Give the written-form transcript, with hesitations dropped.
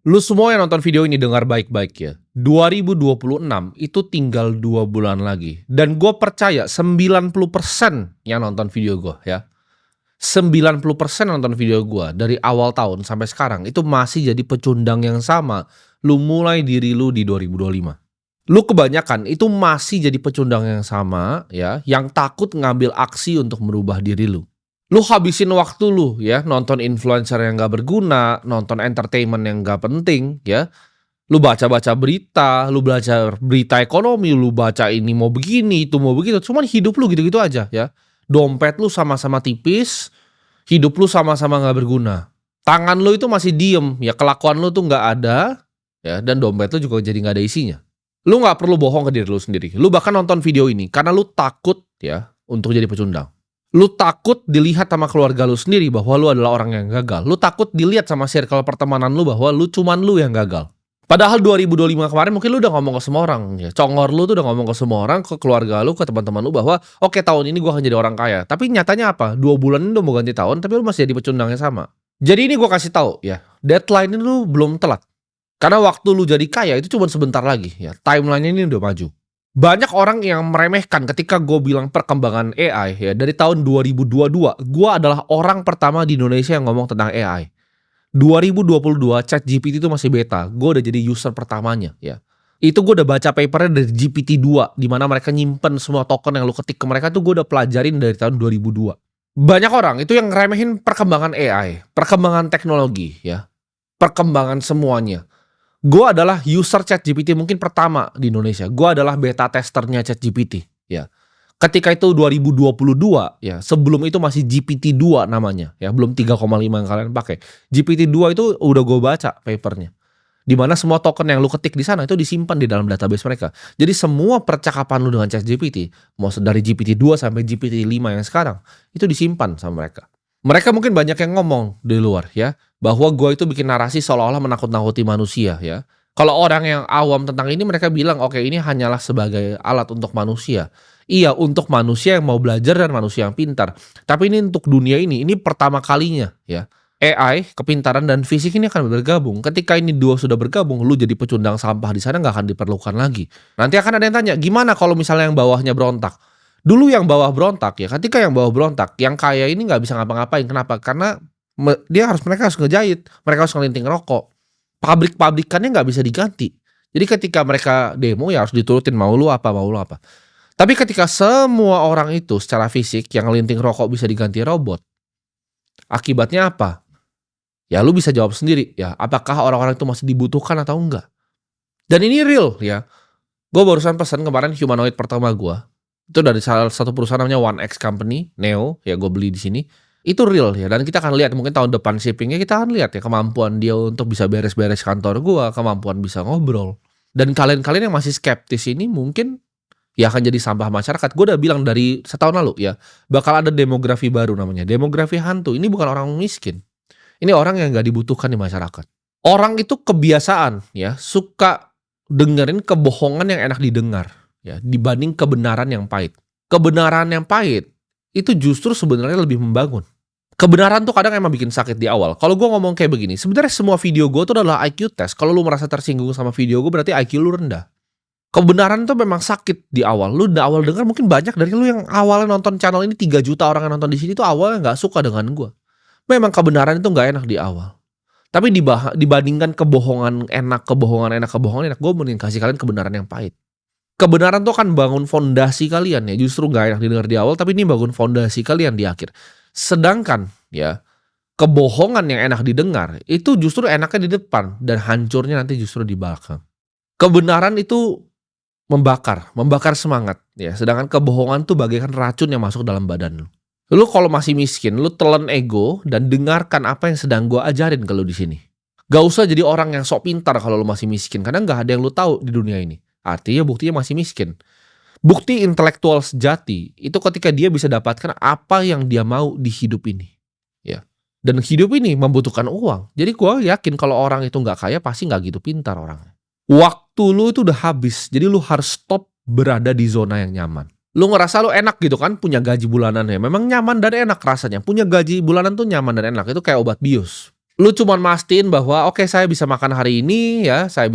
Lu semua yang nonton video ini dengar baik-baik ya. 2026 itu tinggal 2 bulan lagi. Dan gue percaya 90% yang nonton video gue ya. 90% nonton video gue dari awal tahun sampai sekarang itu masih jadi pecundang yang sama. Lu mulai diri lu di 2025. Lu kebanyakan itu masih jadi pecundang yang sama ya, yang takut ngambil aksi untuk merubah diri lu. Lu habisin waktu lu ya, nonton influencer yang gak berguna, nonton entertainment yang gak penting ya. Lu baca-baca berita, lu baca berita ekonomi, lu baca ini mau begini, itu mau begitu. Cuman hidup lu gitu-gitu aja ya. Dompet lu sama-sama tipis, hidup lu sama-sama gak berguna. Tangan lu itu masih diem ya, kelakuan lu tuh gak ada ya, dan dompet lu juga jadi gak ada isinya. Lu gak perlu bohong ke diri lu sendiri. Lu bahkan nonton video ini karena lu takut ya untuk jadi pecundang. Lu takut dilihat sama keluarga lu sendiri bahwa lu adalah orang yang gagal. Lu takut dilihat sama circle pertemanan lu bahwa lu cuman lu yang gagal. Padahal 2025 kemarin mungkin lu udah ngomong ke semua orang ya. Congor lu tuh udah ngomong ke semua orang, ke keluarga lu, ke teman-teman lu bahwa oke, tahun ini gua akan jadi orang kaya. Tapi nyatanya apa? 2 bulan ini udah mau ganti tahun tapi lu masih jadi pecundang yang sama. Jadi ini gua kasih tahu ya, deadline ini lu belum telat. Karena waktu lu jadi kaya itu cuma sebentar lagi ya. Timeline-nya ini udah maju. Banyak orang yang meremehkan ketika gue bilang perkembangan AI ya. Dari tahun 2022, gue adalah orang pertama di Indonesia yang ngomong tentang AI. 2022 ChatGPT itu masih beta. Gue udah jadi user pertamanya ya. Itu gue udah baca papernya dari GPT-2, di mana mereka nyimpen semua token yang lu ketik ke mereka tuh gue udah pelajarin dari tahun 2002. Banyak orang itu yang ngeremehin perkembangan AI, perkembangan teknologi ya. Perkembangan semuanya. Gue adalah user ChatGPT mungkin pertama di Indonesia. Gue adalah beta testernya ChatGPT ya. Ketika itu 2022 ya, sebelum itu masih GPT-2 namanya ya, belum 3,5 yang kalian pakai. GPT-2 itu udah gue baca papernya. Di mana semua token yang lu ketik di sana itu disimpan di dalam database mereka. Jadi semua percakapan lu dengan ChatGPT, mau dari GPT-2 sampai GPT-5 yang sekarang, itu disimpan sama mereka. Mereka mungkin banyak yang ngomong di luar ya, bahwa gue itu bikin narasi seolah-olah menakut-nakuti manusia ya. Kalau orang yang awam tentang ini mereka bilang oke, ini hanyalah sebagai alat untuk manusia. Iya, untuk manusia yang mau belajar dan manusia yang pintar. Tapi ini untuk dunia ini pertama kalinya ya. AI, kepintaran dan fisik ini akan bergabung. Ketika ini dua sudah bergabung, lu jadi pecundang sampah di sana nggak akan diperlukan lagi. Nanti akan ada yang tanya, gimana kalau misalnya yang bawahnya berontak? Dulu yang bawah berontak ya, ketika yang bawah berontak, yang kaya ini nggak bisa ngapa-ngapain. Kenapa? Karena mereka harus ngejahit, mereka harus ngelinting rokok. Pabrik-pabrikannya nggak bisa diganti. Jadi ketika mereka demo ya harus diturutin mau lu apa. Tapi ketika semua orang itu secara fisik yang ngelinting rokok bisa diganti robot, akibatnya apa? Ya lu bisa jawab sendiri ya, apakah orang-orang itu masih dibutuhkan atau enggak? Dan ini real ya. Gue barusan pesan kemarin humanoid pertama gue. Itu dari salah satu perusahaan namanya One X Company, Neo, ya gue beli di sini. Itu real ya, dan kita akan lihat mungkin tahun depan shippingnya kita akan lihat ya kemampuan dia untuk bisa beres-beres kantor gue, kemampuan bisa ngobrol. Dan kalian-kalian yang masih skeptis ini mungkin ya akan jadi sampah masyarakat. Gue udah bilang dari setahun lalu ya, bakal ada demografi baru namanya, demografi hantu. Ini bukan orang miskin, ini orang yang gak dibutuhkan di masyarakat. Orang itu kebiasaan ya, suka dengerin kebohongan yang enak didengar ya, dibanding kebenaran yang pahit. Kebenaran yang pahit itu justru sebenarnya lebih membangun. Kebenaran tuh kadang emang bikin sakit di awal. Kalau gue ngomong kayak begini, sebenarnya semua video gue tuh adalah IQ test. Kalau lu merasa tersinggung sama video gue, berarti IQ lu rendah. Kebenaran tuh memang sakit di awal. Lu di awal dengar mungkin banyak dari lu yang awalnya nonton channel ini 3 juta orang yang nonton di sini tuh awalnya nggak suka dengan gue. Memang kebenaran itu nggak enak di awal. Tapi dibandingkan kebohongan enak, gue mending kasih kalian kebenaran yang pahit. Kebenaran tuh kan bangun fondasi kalian ya. Justru gak enak didengar di awal, tapi ini bangun fondasi kalian di akhir. Sedangkan ya, kebohongan yang enak didengar itu justru enaknya di depan dan hancurnya nanti justru di belakang. Kebenaran itu membakar semangat ya. Sedangkan kebohongan tuh bagaikan racun yang masuk dalam badan lu. Lu kalau masih miskin, lu telan ego dan dengarkan apa yang sedang gue ajarin ke lu di sini. Gak usah jadi orang yang sok pintar kalau lu masih miskin, karena gak ada yang lu tahu di dunia ini. Artinya buktinya masih miskin. Bukti intelektual sejati itu ketika dia bisa dapatkan apa yang dia mau di hidup ini. Ya. Dan hidup ini membutuhkan uang. Jadi gue yakin kalau orang itu gak kaya pasti gak gitu pintar orangnya. Waktu lu itu udah habis, jadi lu harus stop berada di zona yang nyaman. Lu ngerasa lu enak gitu kan, punya gaji bulanan ya. Memang nyaman dan enak rasanya. Punya gaji bulanan tuh nyaman dan enak. Itu kayak obat bius. Lu cuman mastiin bahwa, "Oke, saya bisa makan hari ini ya, saya